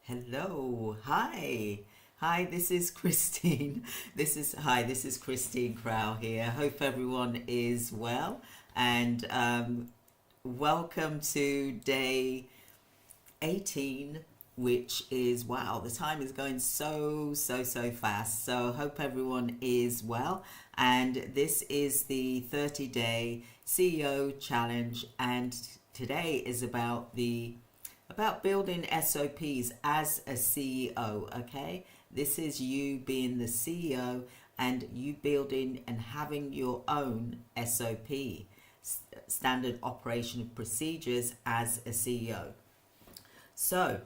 Hello. Hi, this is Christine. This is Christine Crow here. Hope everyone is well and welcome to day 18, which is wow, the time is going so fast. So hope everyone is well, and this is the 30-day CEO challenge, and today is about building SOPs as a CEO, okay? This is you being the CEO and you building and having your own SOP, standard operational procedures, as a CEO. So,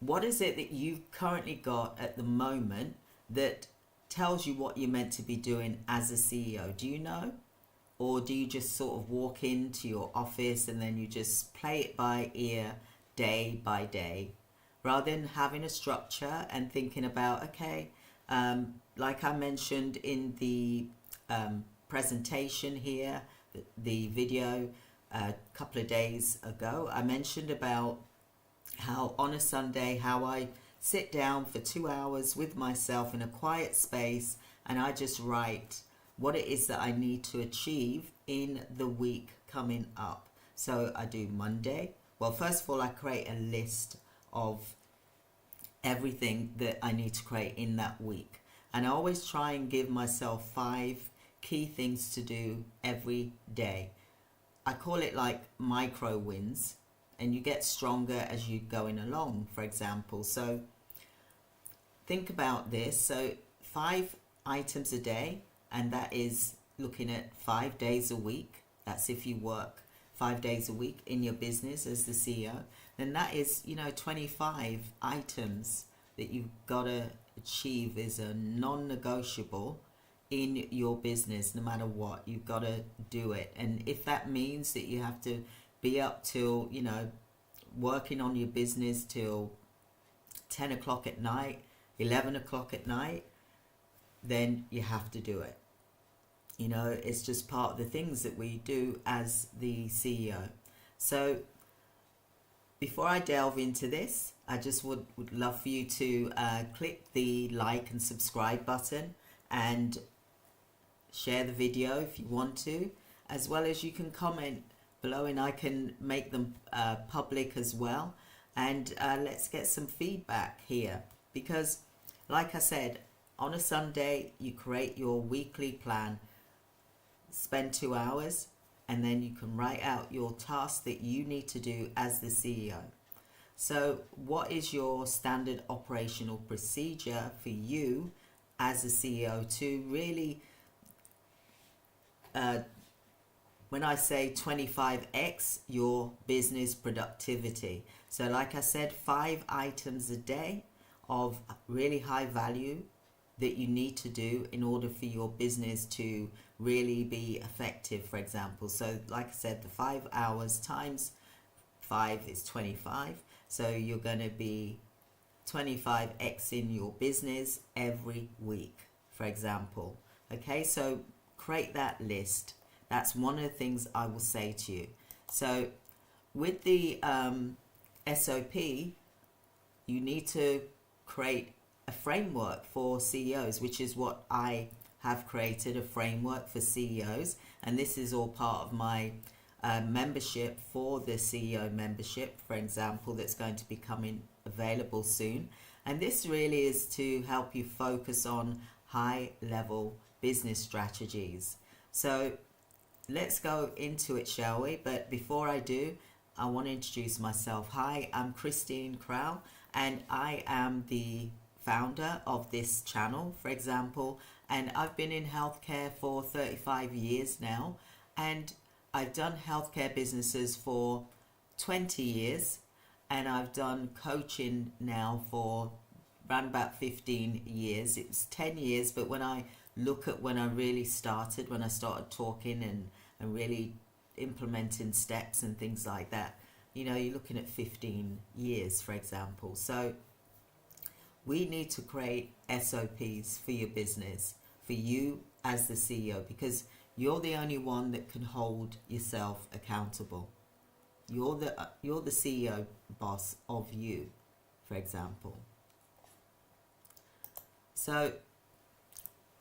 what is it that you've currently got at the moment that tells you what you're meant to be doing as a CEO? Do you know? Or do you just sort of walk into your office and then you just play it by ear day by day, rather than having a structure and thinking about, okay, like I mentioned in the presentation here, the video a couple of days ago, I mentioned about how on a Sunday, how I sit down for 2 hours with myself in a quiet space and I just write what it is that I need to achieve in the week coming up. So I do Monday. Well, first of all, I create a list of everything that I need to create in that week. And I always try and give myself 5 key things to do every day. I call it like micro wins, and you get stronger as you're going along, for example. So think about this. So 5 items a day, and that is looking at 5 days a week. That's if you work 5 days a week in your business as the CEO, then that is, 25 items that you've got to achieve is a non-negotiable in your business. No matter what, you've got to do it. And if that means that you have to be up till, working on your business till 10 o'clock at night, 11 o'clock at night, then you have to do it. It's just part of the things that we do as the CEO. So before I delve into this, I just would love for you to click the like and subscribe button and share the video if you want to, as well as you can comment below and I can make them public as well. And let's get some feedback here, because like I said, on a Sunday you create your weekly plan, spend 2 hours, and then you can write out your tasks that you need to do as the CEO. So what is your standard operational procedure for you as a CEO to really, when I say 25x your business productivity? So like I said, 5 items a day of really high value that you need to do in order for your business to really be effective, for example. So like I said, the 5 hours times 5 is 25. So you're going to be 25x in your business every week, for example. Okay, so create that list. That's one of the things I will say to you. So with the SOP, you need to create a framework for CEOs, which is what I have created, a framework for CEOs. And this is all part of my membership for the CEO membership, for example, that's going to be coming available soon. And this really is to help you focus on high level business strategies. So let's go into it, shall we? But before I do, I want to introduce myself. Hi, I'm Christine Crow, and I am the founder of this channel, for example, and I've been in healthcare for 35 years now, and I've done healthcare businesses for 20 years, and I've done coaching now for around about 15 years. It was 10 years, but when I look at when I really started, when I started talking and really implementing steps and things like that, you're looking at 15 years, for example. So we need to create SOPs for your business, for you as the CEO, because you're the only one that can hold yourself accountable. You're the CEO boss of you, for example. So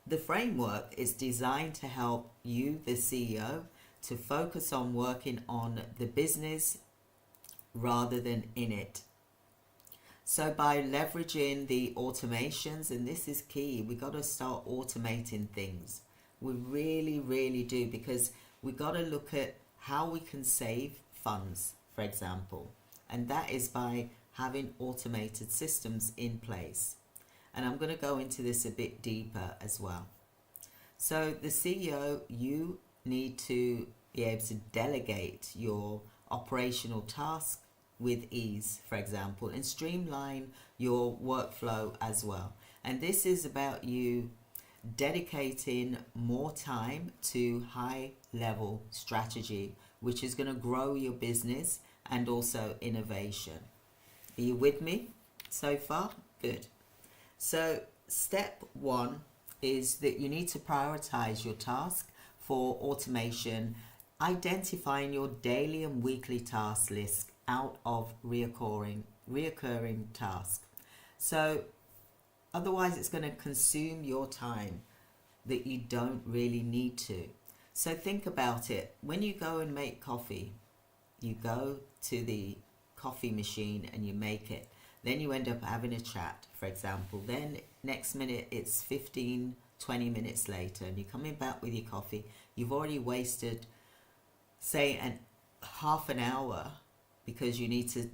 the framework is designed to help you, the CEO, to focus on working on the business rather than in it. So by leveraging the automations, and this is key, we got to start automating things. We really, really do, because we got to look at how we can save funds, for example. And that is by having automated systems in place. And I'm going to go into this a bit deeper as well. So the CEO, you need to be able to delegate your operational tasks with ease, for example, and streamline your workflow as well. And this is about you dedicating more time to high level strategy, which is going to grow your business and also innovation. Are you with me so far? Good. So step one is that you need to prioritize your task for automation, identifying your daily and weekly task list out of reoccurring tasks. So otherwise it's going to consume your time that you don't really need to. So think about it. When you go and make coffee, you go to the coffee machine and you make it. Then you end up having a chat, for example. Then next minute it's 15, 20 minutes later and you're coming back with your coffee. You've already wasted, say, half an hour because you need to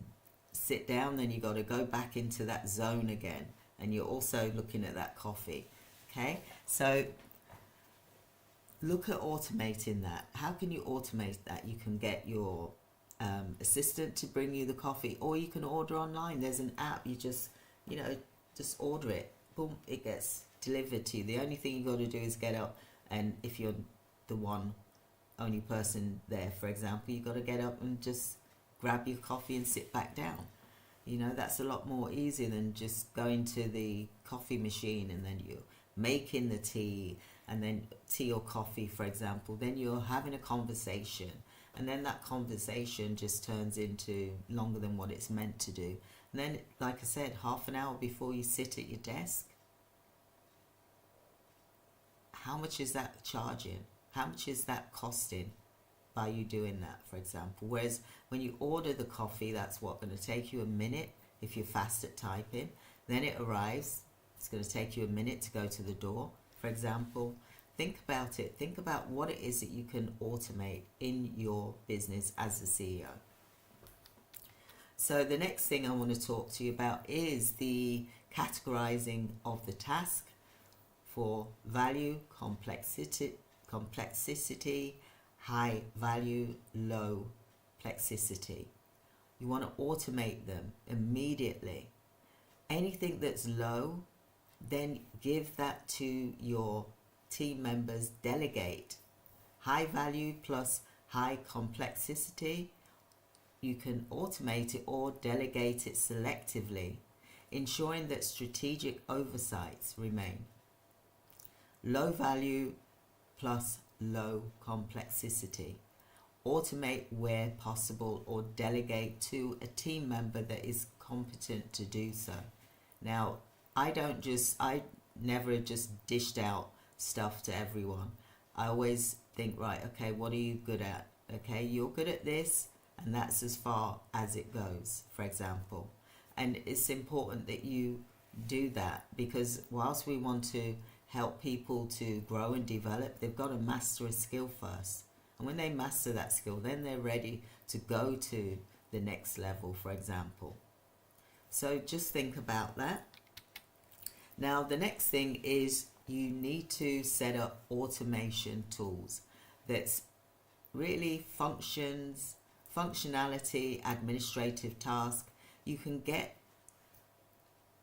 sit down, then you got to go back into that zone again, and you're also looking at that coffee. Okay, so look at automating that. How can you automate that? You can get your assistant to bring you the coffee, or you can order online. There's an app, you just order it, boom, it gets delivered to you. The only thing you got to do is get up, and if you're the only person there, for example, you got to get up and just grab your coffee and sit back down. That's a lot more easier than just going to the coffee machine and then you're making the tea, and then tea or coffee, for example. Then you're having a conversation, and then that conversation just turns into longer than what it's meant to do. And then, like I said, half an hour before you sit at your desk, how much is that charging? How much is that costing by you doing that, for example? Whereas when you order the coffee, that's what going to take you a minute if you're fast at typing. Then it arrives. It's going to take you a minute to go to the door, for example. Think about it. Think about what it is that you can automate in your business as the CEO. So the next thing I want to talk to you about is the categorizing of the task for value, complexity, high value, low complexity. You want to automate them immediately. Anything that's low, then give that to your team members, delegate. High value plus high complexity, you can automate it or delegate it selectively, ensuring that strategic oversights remain. Low value plus low complexity, automate where possible or delegate to a team member that is competent to do so. Now, I never just dished out stuff to everyone. I always think, right, okay, what are you good at? Okay, you're good at this, and that's as far as it goes, for example. And it's important that you do that, because whilst we want to help people to grow and develop, they've got to master a skill first. And when they master that skill, then they're ready to go to the next level, for example. So just think about that. Now, the next thing is you need to set up automation tools that's really functionality, administrative task. You can get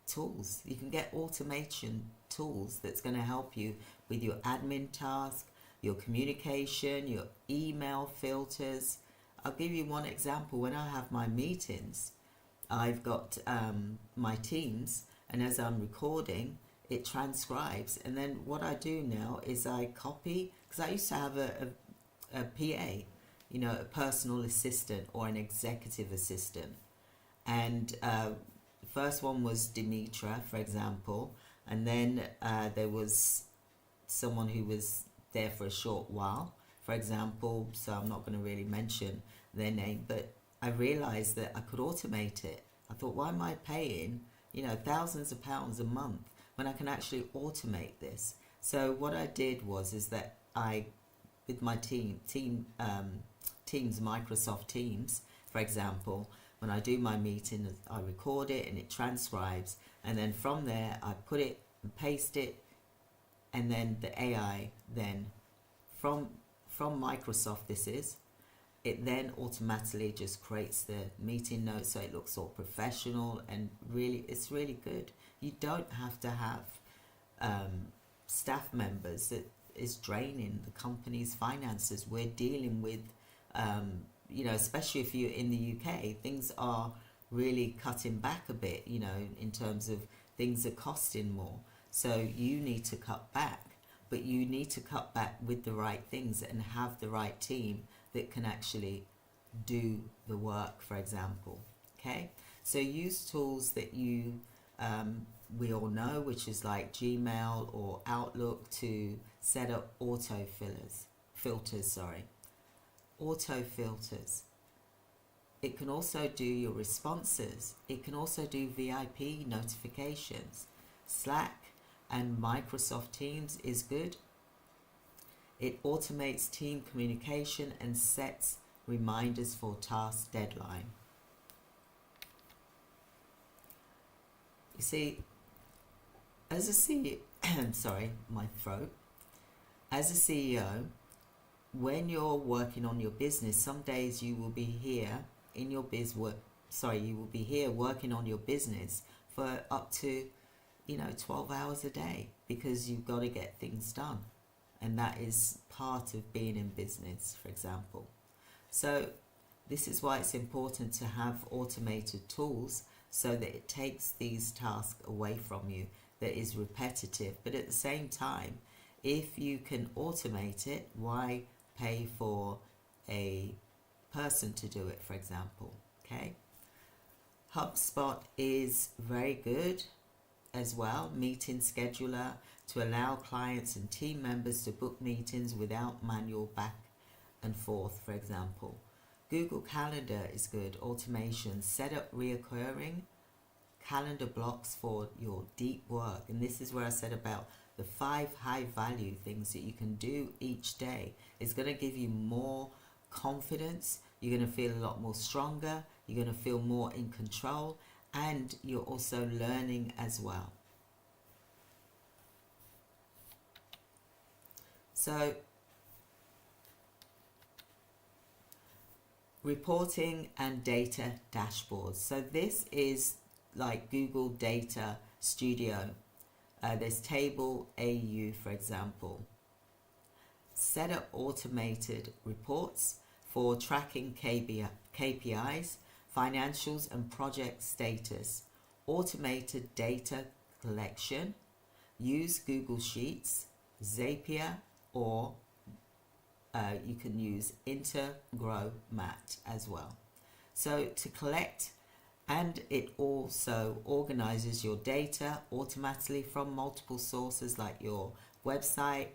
tools. You can get automation tools that's going to help you with your admin task, your communication, your email filters. I'll give you one example. When I have my meetings, I've got my Teams, and as I'm recording, it transcribes. And then what I do now is I copy, because I used to have a PA, a personal assistant or an executive assistant. And first one was Demetra, for example, and then there was someone who was there for a short while, for example, so I'm not going to really mention their name, but I realized that I could automate it. I thought, why am I paying, thousands of pounds a month when I can actually automate this? So what I did was is that I, with my Teams, Microsoft Teams, for example, when I do my meeting, I record it and it transcribes, and then from there I put it and paste it, and then the AI then from Microsoft it then automatically just creates the meeting notes so it looks all professional, and really it's really good. You don't have to have staff members. That is draining the company's finances. We're dealing with especially if you're in the UK, things are really cutting back a bit, in terms of things are costing more. So you need to cut back, but you need to cut back with the right things and have the right team that can actually do the work, for example. Okay, so use tools that we all know, which is like Gmail or Outlook, to set up auto filters. It can also do your responses. It can also do VIP notifications. Slack and Microsoft Teams is good. It automates team communication and sets reminders for task deadline. You see, as a CEO, sorry, my throat. As a CEO, when you're working on your business, some days you will be here in your you will be here working on your business for up to 12 hours a day, because you've got to get things done, and that is part of being in business, for example. So this is why it's important to have automated tools, so that it takes these tasks away from you that is repetitive. But at the same time, if you can automate it, why pay for a person to do it, for example? Okay, HubSpot is very good as well, meeting scheduler, to allow clients and team members to book meetings without manual back and forth, for example. Google Calendar is good, automation, set up reoccurring calendar blocks for your deep work. And this is where I said about the 5 high value things that you can do each day. It's going to give you more confidence. You're going to feel a lot more stronger. You're going to feel more in control, and you're also learning as well. So reporting and data dashboards. So this is like Google Data Studio. There's Table AU, for example. Set up automated reports for tracking KPIs, financials and project status. Automated data collection. Use Google Sheets, Zapier, or you can use Integromat as well. So to collect, and it also organizes your data automatically from multiple sources like your website,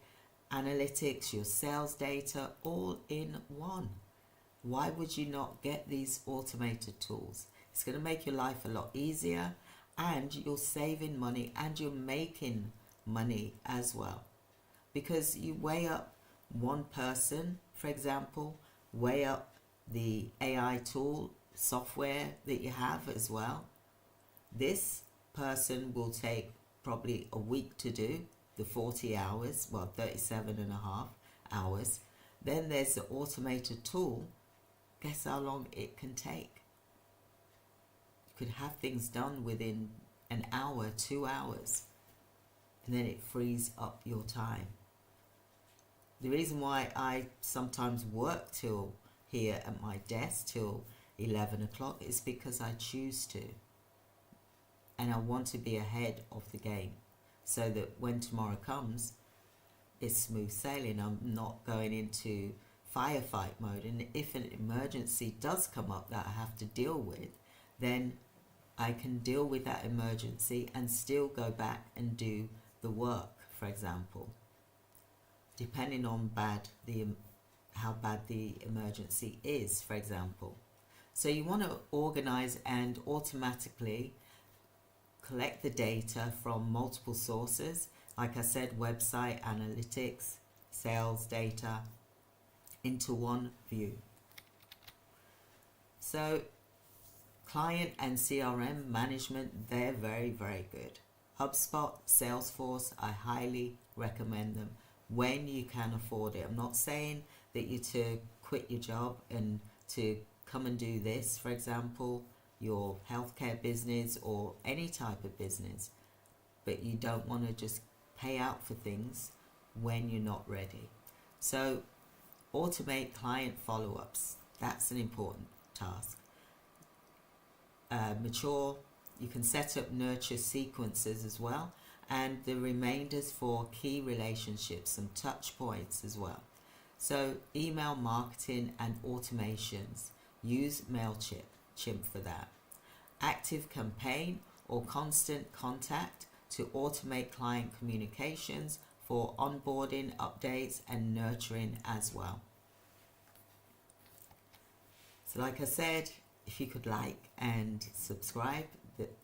analytics, your sales data, all in one. Why would you not get these automated tools? It's going to make your life a lot easier, and you're saving money and you're making money as well. Because you weigh up one person, for example, weigh up the AI tool software that you have as well. This person will take probably a week to do the 40 hours, 37 and a half hours. Then there's the automated tool. Guess how long it can take? You could have things done within an hour, 2 hours, and then it frees up your time. The reason why I sometimes work till here at my desk till 11 o'clock is because I choose to, and I want to be ahead of the game, so that when tomorrow comes, it's smooth sailing. I'm not going into firefight mode, and if an emergency does come up that I have to deal with, then I can deal with that emergency and still go back and do the work, for example, depending on how bad the emergency is, for example. So you want to organize and automatically collect the data from multiple sources. Like I said, website, analytics, sales data, into one view. So client and CRM management, they're very, very good. HubSpot, Salesforce, I highly recommend them when you can afford it. I'm not saying that you to quit your job and to come and do this, for example, your healthcare business or any type of business, but you don't want to just pay out for things when you're not ready. So automate client follow-ups. That's an important task. You can set up nurture sequences as well, and the remainders for key relationships, some touch points as well. So email marketing and automations, use MailChimp for that. Active campaign or constant contact to automate client communications for onboarding, updates and nurturing as well. So like I said, if you could like and subscribe,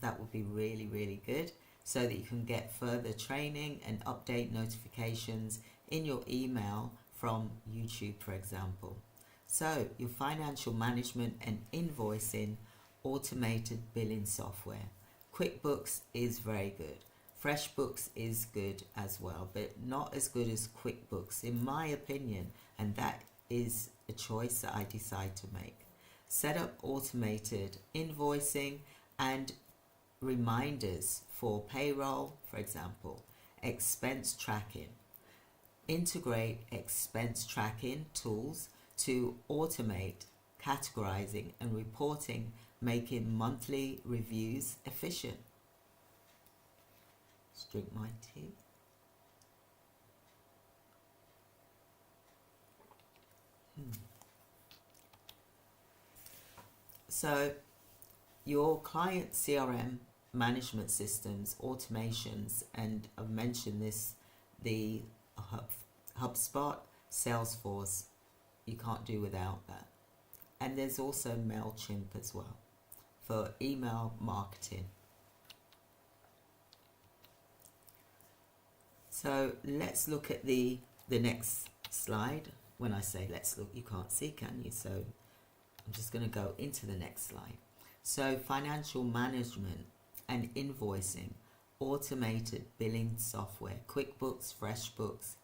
that would be really, really good, so that you can get further training and update notifications in your email from YouTube, for example. So your financial management and invoicing automated billing software. QuickBooks is very good. FreshBooks is good as well, but not as good as QuickBooks in my opinion, and that is a choice that I decide to make. Set up automated invoicing and reminders for payroll, for example. Expense tracking. Integrate expense tracking tools to automate categorizing and reporting, making monthly reviews efficient. Let's drink my tea. So your client CRM management systems, automations, and I've mentioned this, the HubSpot, Salesforce, you can't do without that. And there's also MailChimp as well for email marketing. So let's look at the next slide. When I say let's look, you can't see, can you? So I'm just going to go into the next slide. So financial management and invoicing, automated billing software, QuickBooks, FreshBooks.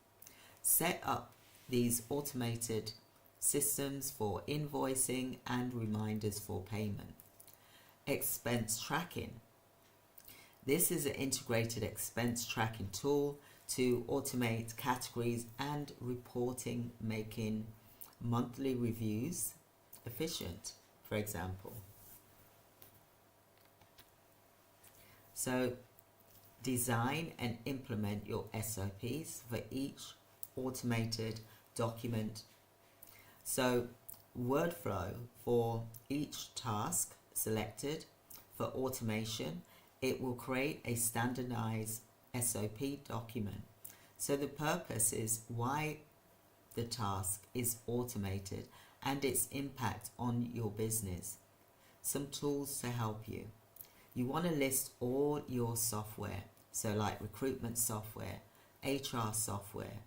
Set up these automated systems for invoicing and reminders for payment. Expense tracking. This is an integrated expense tracking tool to automate categories and reporting, making monthly reviews efficient, for example. So design and implement your SOPs for each automated document. So workflow for each task selected for automation, it will create a standardized SOP document. So the purpose is why the task is automated and its impact on your business. Some tools to help you. You want to list all your software, so like recruitment software, HR software,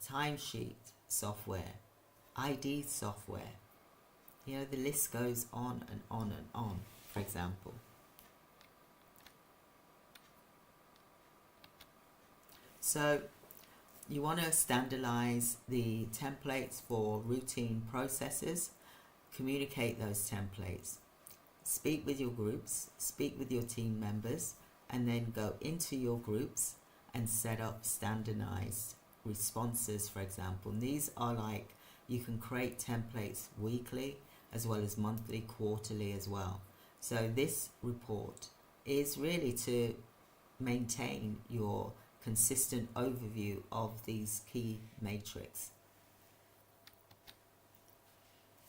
timesheet software, ID software. You know, the list goes on and on and on, for example. So you want to standardize the templates for routine processes, communicate those templates, speak with your groups, speak with your team members, and then go into your groups and set up standardized responses, for example. And these are like, you can create templates weekly as well as monthly, quarterly as well. So this report is really to maintain your consistent overview of these key matrix.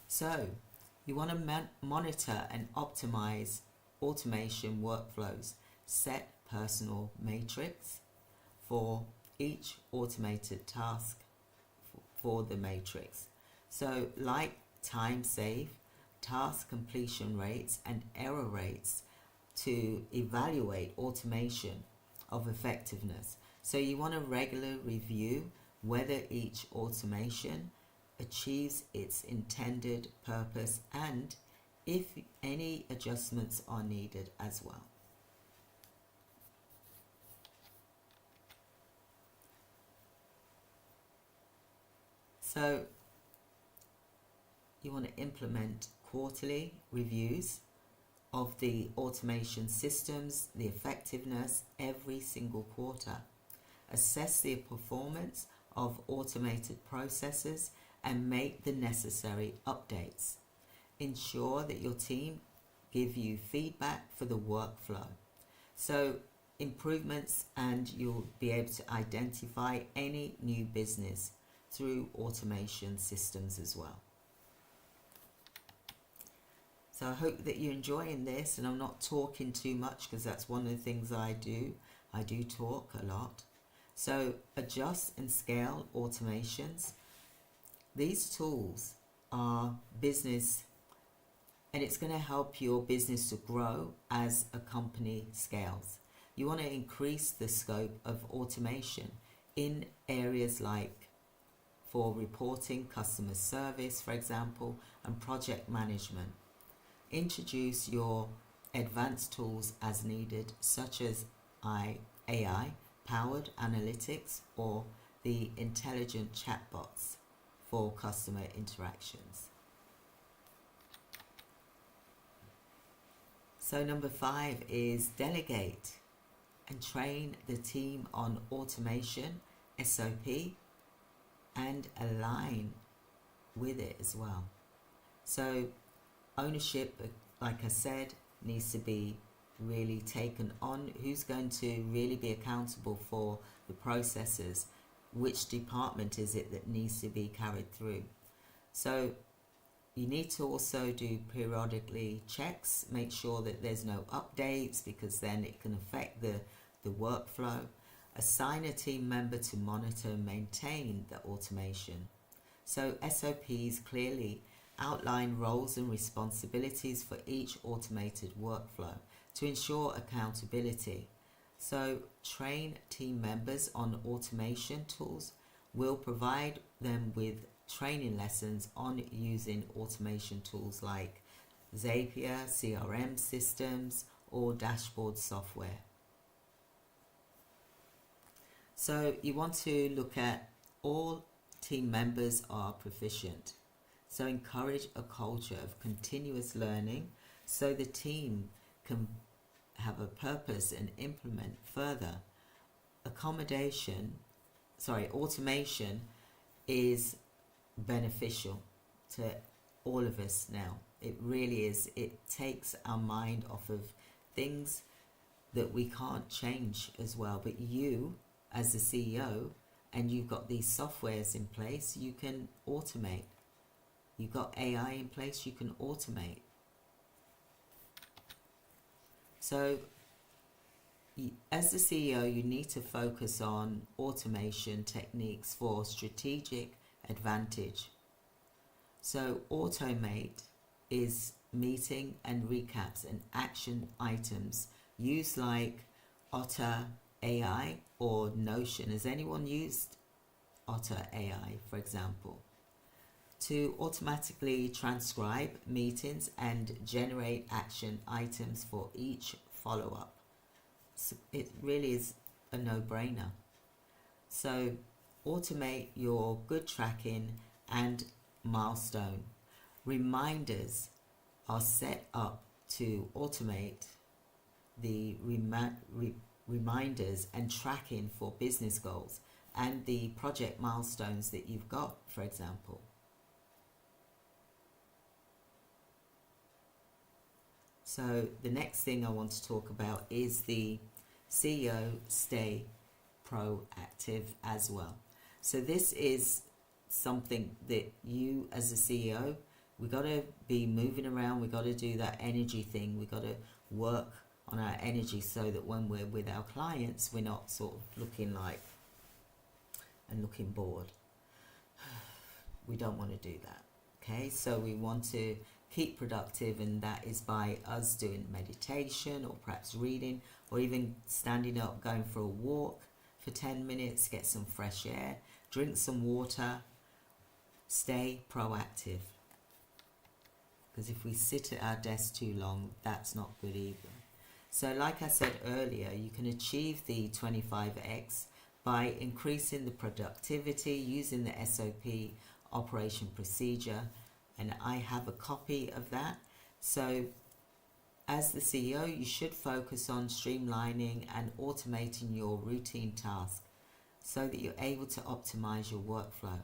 So you want to monitor and optimize automation workflows. Set personal matrix for each automated task for the matrix. So like time save, task completion rates and error rates to evaluate automation of effectiveness. So you want to regularly review whether each automation achieves its intended purpose and if any adjustments are needed as well. So you want to implement quarterly reviews of the automation systems, the effectiveness every single quarter. Assess the performance of automated processes and make the necessary updates. Ensure that your team give you feedback for the workflow. So improvements, and you'll be able to identify any new business through automation systems as well. So I hope that you're enjoying this, and I'm not talking too much because that's one of the things I do. I do talk a lot. So adjust and scale automations. These tools are business, and it's going to help your business to grow as a company scales. You want to increase the scope of automation in areas like for reporting, customer service, for example, and project management. Introduce your advanced tools as needed, such as AI-powered analytics or the intelligent chatbots for customer interactions. So number 5 is delegate and train the team on automation, SOP, and align with it as well. So ownership, like I said, needs to be really taken on. Who's going to really be accountable for the processes? Which department is it that needs to be carried through? So you need to also do periodically checks, make sure that there's no updates, because then it can affect the workflow. Assign a team member to monitor and maintain the automation. So SOPs clearly outline roles and responsibilities for each automated workflow to ensure accountability. So train team members on automation tools. Will provide them with training lessons on using automation tools like Zapier, CRM systems, or dashboard software. So you want to look at all team members are proficient. So encourage a culture of continuous learning so the team can have a purpose and implement further. Automation is beneficial to all of us now. It really is. It takes our mind off of things that we can't change as well. But you, as the CEO, and you've got these softwares in place, you can automate. You've got AI in place, you can automate. So as the CEO, you need to focus on automation techniques for strategic advantage. So automate is meeting and recaps and action items used like Otter AI or Notion. Has anyone used Otter AI, for example? To automatically transcribe meetings and generate action items for each follow-up. So it really is a no-brainer. So automate your good tracking and milestone. Reminders are set up to automate the reminders and tracking for business goals and the project milestones that you've got, for example. So the next thing I want to talk about is the CEO stay proactive as well. So this is something that you as a CEO, we got to be moving around. We got to do that energy thing. We got to work on our energy so that when we're with our clients, we're not sort of looking like and looking bored. We don't want to do that. Okay, so we want to keep productive, and that is by us doing meditation or perhaps reading or even standing up, going for a walk for 10 minutes, get some fresh air, drink some water, stay proactive. Because if we sit at our desk too long, that's not good either. So like I said earlier, you can achieve the 25x by increasing the productivity using the SOP operation procedure, and I have a copy of that. So as the CEO, you should focus on streamlining and automating your routine tasks so that you're able to optimize your workflow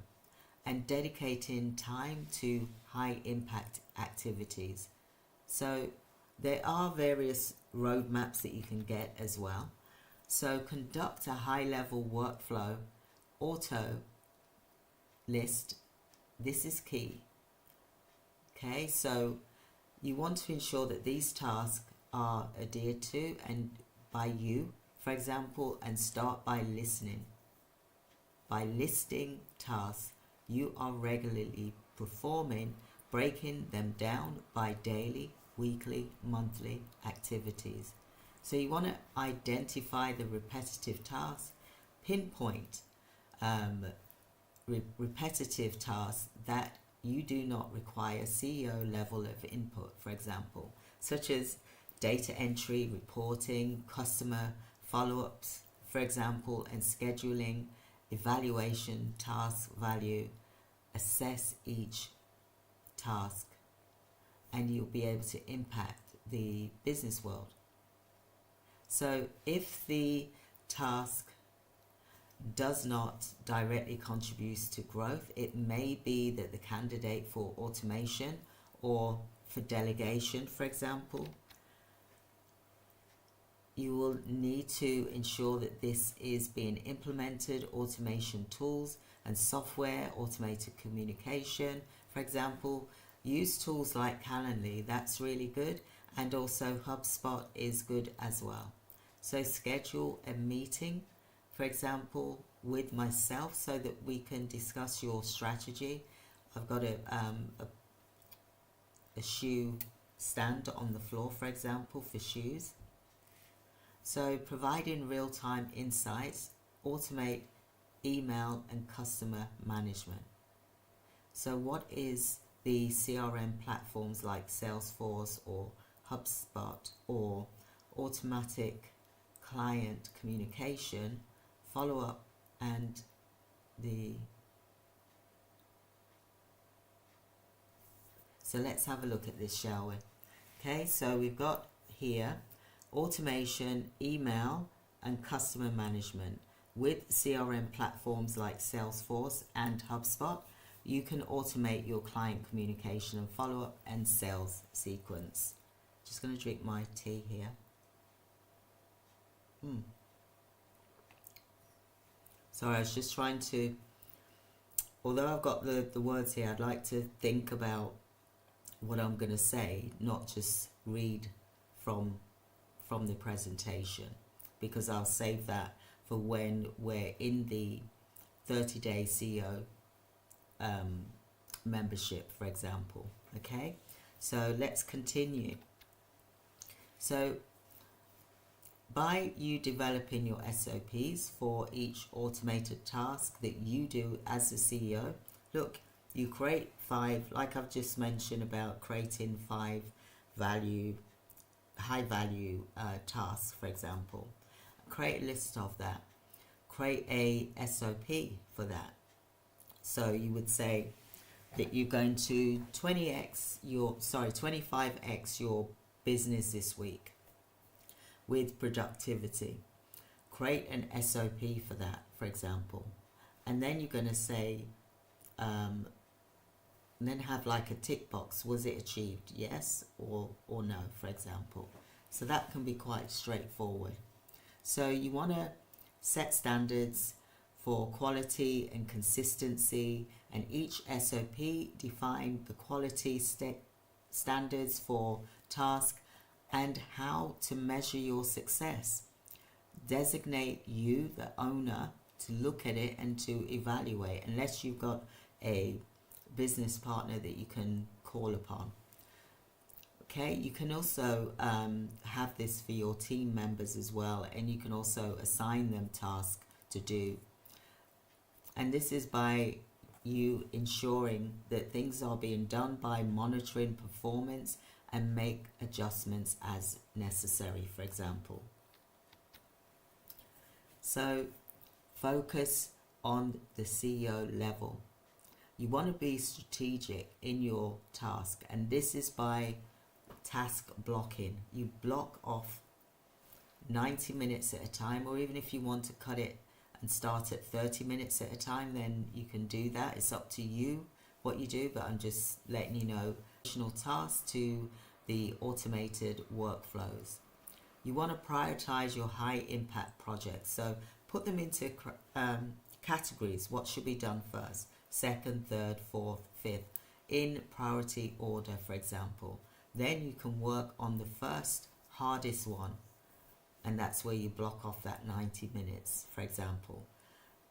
and dedicating time to high impact activities. So there are various roadmaps that you can get as well. So conduct a high level workflow auto list. This is key. Okay, so you want to ensure that these tasks are adhered to and by you, for example, and start by listening. By listing tasks you are regularly performing, breaking them down by daily, weekly, monthly activities. So you want to identify the repetitive tasks, pinpoint repetitive tasks that you do not require CEO level of input, for example, such as data entry, reporting, customer follow-ups, for example, and scheduling, evaluation, task value. Assess each task and you'll be able to impact the business world. So if the task does not directly contribute to growth, it may be that the candidate for automation or for delegation, for example, you will need to ensure that this is being implemented, automation tools and software, automated communication. For example, use tools like Calendly, that's really good, and also HubSpot is good as well. So schedule a meeting, for example, with myself so that we can discuss your strategy. I've got a shoe stand on the floor, for example, for shoes. So providing real-time insights, automate email and customer management. So what is the CRM platforms like Salesforce or HubSpot or automatic client communication, follow-up, and so let's have a look at this, shall we? Okay, so we've got here automation, email and customer management. With CRM platforms like Salesforce and HubSpot, you can automate your client communication and follow-up and sales sequence. Just going to drink my tea here. Sorry, I was just trying to, although I've got the words here, I'd like to think about what I'm going to say, not just read from the presentation, because I'll save that for when we're in the 30-day CEO membership, for example. Okay, so let's continue. So by you developing your SOPs for each automated task that you do as a CEO, look, you create 5, like I've just mentioned about creating 5 high value tasks, for example. Create a list of that. Create a SOP for that. So you would say that you're going to 25x your business this week with productivity. Create an SOP for that, for example. And then you're going to say, and then have like a tick box. Was it achieved? Yes or no, for example. So that can be quite straightforward. So you want to set standards for quality and consistency, and each SOP define the quality standards for task and how to measure your success. Designate you, the owner, to look at it and to evaluate, unless you've got a business partner that you can call upon. Okay, you can also have this for your team members as well, and you can also assign them tasks to do. And this is by you ensuring that things are being done, by monitoring performance and make adjustments as necessary, for example. So focus on the CEO level. You want to be strategic in your task, and this is by task blocking. You block off 90 minutes at a time, or even if you want to cut it and start at 30 minutes at a time, then you can do that. It's up to you what you do, but I'm just letting you know additional tasks to the automated workflows. You want to prioritize your high impact projects, so put them into categories. What should be done first, second, third, fourth, fifth, in priority order, for example. Then you can work on the first hardest one, and that's where you block off that 90 minutes, for example.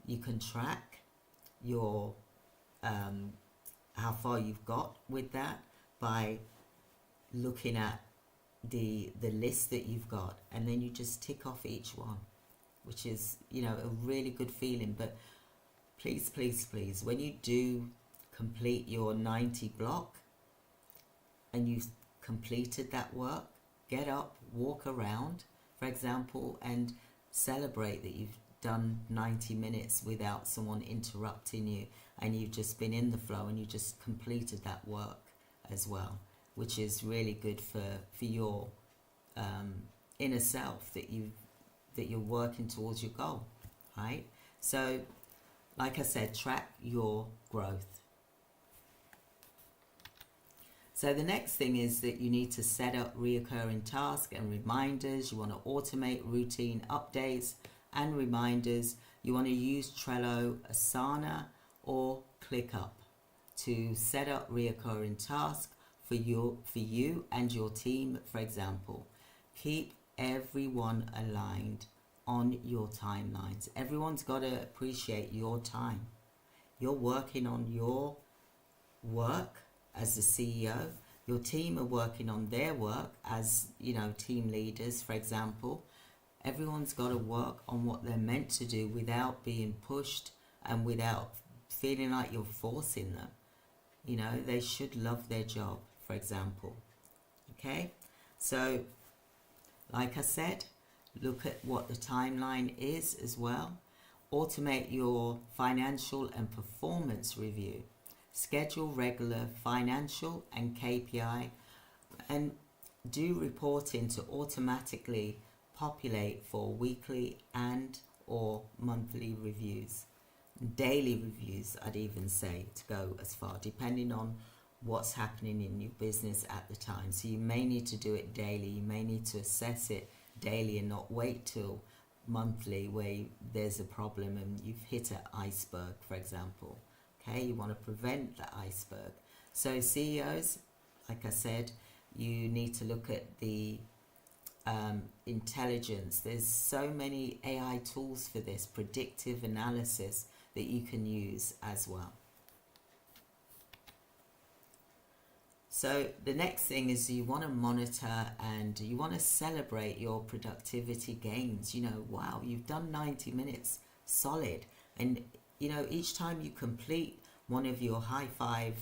You can track your how far you've got with that by looking at the list that you've got, and then you just tick off each one, which is, you know, a really good feeling. But please, please, please, when you do complete your 90 block and you've completed that work, get up, walk around, for example, and celebrate that you've done 90 minutes without someone interrupting you, and you've just been in the flow and you just completed that work as well, which is really good for your inner self, that you're working towards your goal, right? So like I said, track your growth. So the next thing is that you need to set up reoccurring tasks and reminders. You want to automate routine updates and reminders. You want to use Trello, Asana, or ClickUp to set up reoccurring tasks for you and your team, for example. Keep everyone aligned on your timelines. Everyone's got to appreciate your time. You're working on your work as the CEO. Your team are working on their work as, you know, team leaders, for example. Everyone's got to work on what they're meant to do without being pushed and without feeling like you're forcing them. You know, they should love their job, for example. Okay? So, like I said, look at what the timeline is as well. Automate your financial and performance review. Schedule regular financial and KPI, and do reporting to automatically populate for weekly and or monthly reviews. Daily reviews, I'd even say, to go as far, depending on what's happening in your business at the time. So you may need to do it daily. You may need to assess it daily and not wait till monthly where there's a problem and you've hit an iceberg, for example. Okay, you want to prevent the iceberg. So CEOs, like I said, you need to look at the intelligence. There's so many AI tools for this, predictive analysis that you can use as well. So the next thing is you want to monitor and you want to celebrate your productivity gains. You know, wow, you've done 90 minutes solid. And, you know, each time you complete one of your high five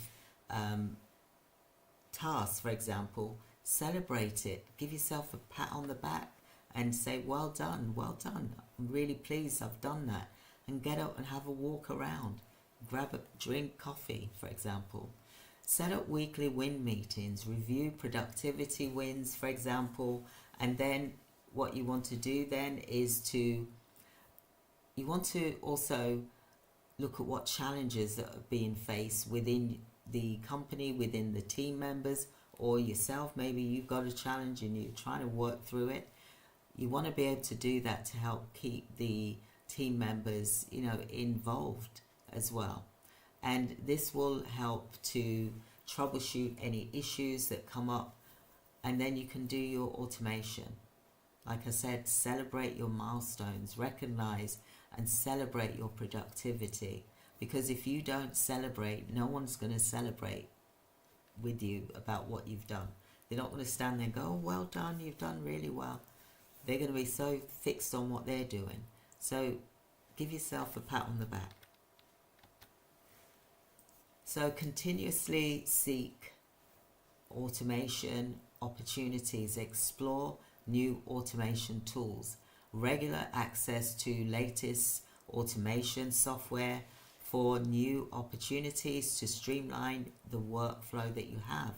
tasks, for example, celebrate it. Give yourself a pat on the back and say, well done, well done. I'm really pleased I've done that. And get up and have a walk around. Grab a drink, coffee, for example. Set up weekly win meetings, review productivity wins, for example, and then what you want to do then is you want to also look at what challenges that are being faced within the company, within the team members, or yourself. Maybe you've got a challenge and you're trying to work through it. You want to be able to do that to help keep the team members, you know, involved as well. And this will help to troubleshoot any issues that come up And then you can do your automation. Like I said, celebrate your milestones, recognize and celebrate your productivity. Because if you don't celebrate, no one's going to celebrate with you about what you've done. They're not going to stand there and go, oh, well done, you've done really well. They're going to be so fixed on what they're doing. So give yourself a pat on the back. So continuously seek automation opportunities, explore new automation tools, regular access to latest automation software for new opportunities to streamline the workflow that you have.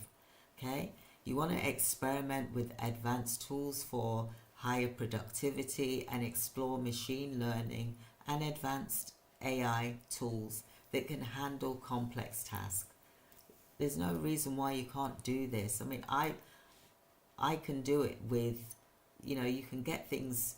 Okay, you want to experiment with advanced tools for higher productivity and explore machine learning and advanced AI tools that can handle complex tasks. There's no reason why you can't do this. I mean, I can do it with, you can get things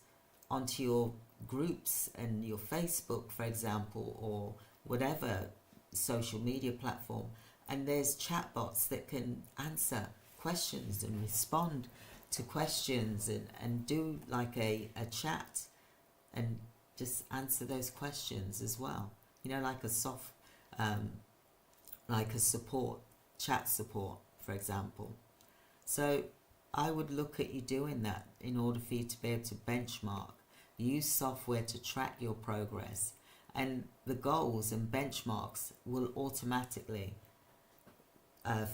onto your groups and your Facebook, for example, or whatever social media platform, and there's chatbots that can answer questions and respond to questions and do like a chat and just answer those questions as well. Like a soft, like a support, chat support, for example. So I would look at you doing that in order for you to be able to benchmark. Use software to track your progress, and the goals and benchmarks will automatically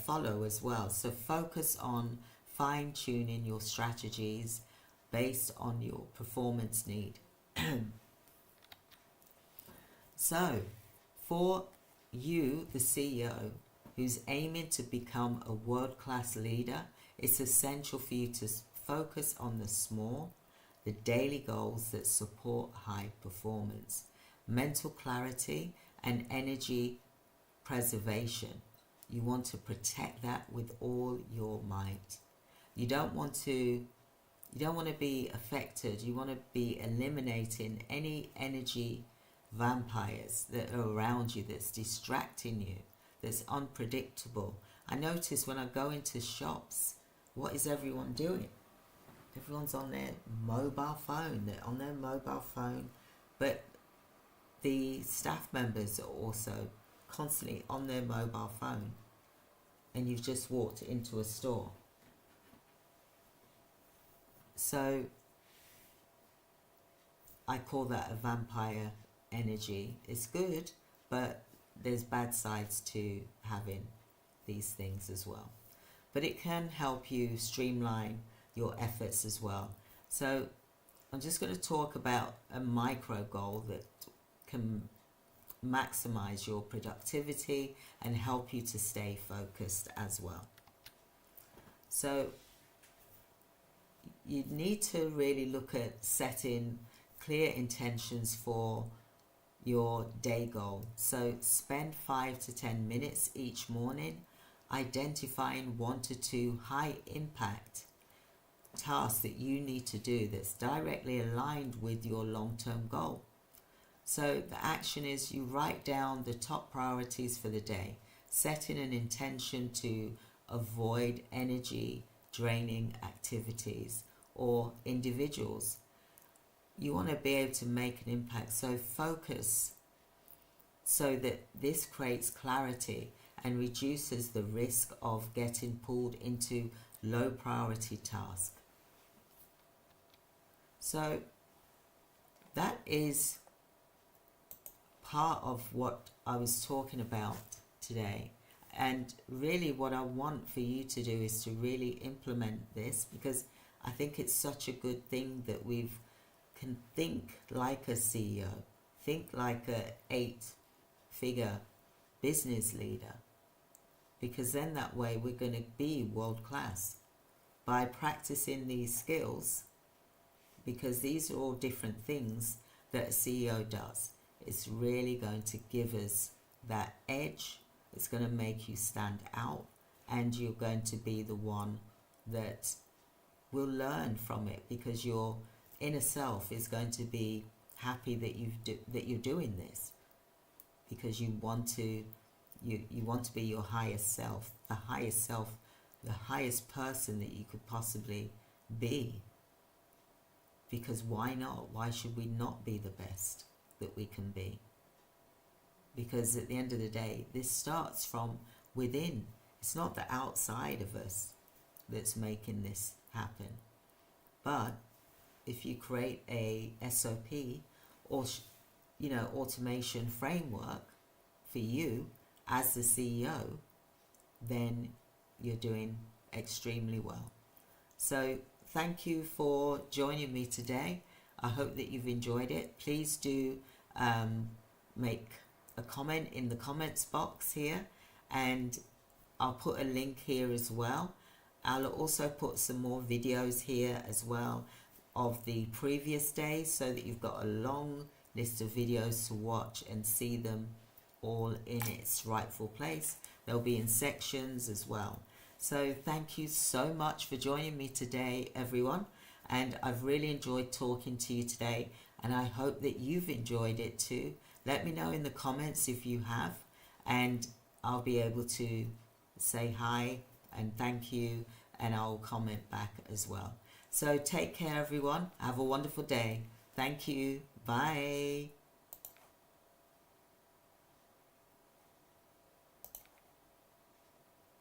follow as well. So focus on fine-tuning your strategies based on your performance need. So for you, the CEO, who's aiming to become a world-class leader, it's essential for you to focus on the small, the daily goals that support high performance, mental clarity, and energy preservation. You want to protect that with all your might. You don't want to be affected. You want to be eliminating any energy vampires that are around you that's distracting you, that's unpredictable. I notice when I go into shops, what is everyone doing? Everyone's on their mobile phone. They're on their mobile phone, but the staff members are also constantly on their mobile phone, and you've just walked into a store. So I call that a vampire energy. It's good, but there's bad sides to having these things as well. But it can help you streamline your efforts as well. So I'm just going to talk about a micro goal that can maximize your productivity and help you to stay focused as well. So you need to really look at setting clear intentions for your day goal. So spend 5 to 10 minutes each morning identifying 1 to 2 high impact tasks that you need to do that's directly aligned with your long-term goal. So the action is you write down the top priorities for the day, setting an intention to avoid energy draining activities or individuals. You want to be able to make an impact, so focus so that this creates clarity and reduces the risk of getting pulled into low priority tasks. So that is part of what I was talking about today. And really what I want for you to do is to really implement this, because I think it's such a good thing that we can think like a CEO, think like a 8-figure business leader, because then that way we're going to be world class by practicing these skills, because these are all different things that a CEO does. It's really going to give us that edge. It's going to make you stand out, and you're going to be the one that will learn from it, because your inner self is going to be happy that you're doing this, because you want to be your highest self. The highest self the highest person that you could possibly be. Because why not? Why should we not be the best that we can be? Because at the end of the day, this starts from within. It's not the outside of us that's making this happen. But if you create a SOP or automation framework for you as the CEO, then you're doing extremely well. So thank you for joining me today. I hope that you've enjoyed it. Please do make a comment in the comments box here, and I'll put a link here as well. I'll also put some more videos here as well of the previous days, so that you've got a long list of videos to watch and see them all in its rightful place. They'll be in sections as well. So thank you so much for joining me today, everyone. And I've really enjoyed talking to you today, and I hope that you've enjoyed it too. Let me know in the comments if you have, and I'll be able to say hi and thank you, and I'll comment back as well. So take care, everyone. Have a wonderful day. Thank you. Bye.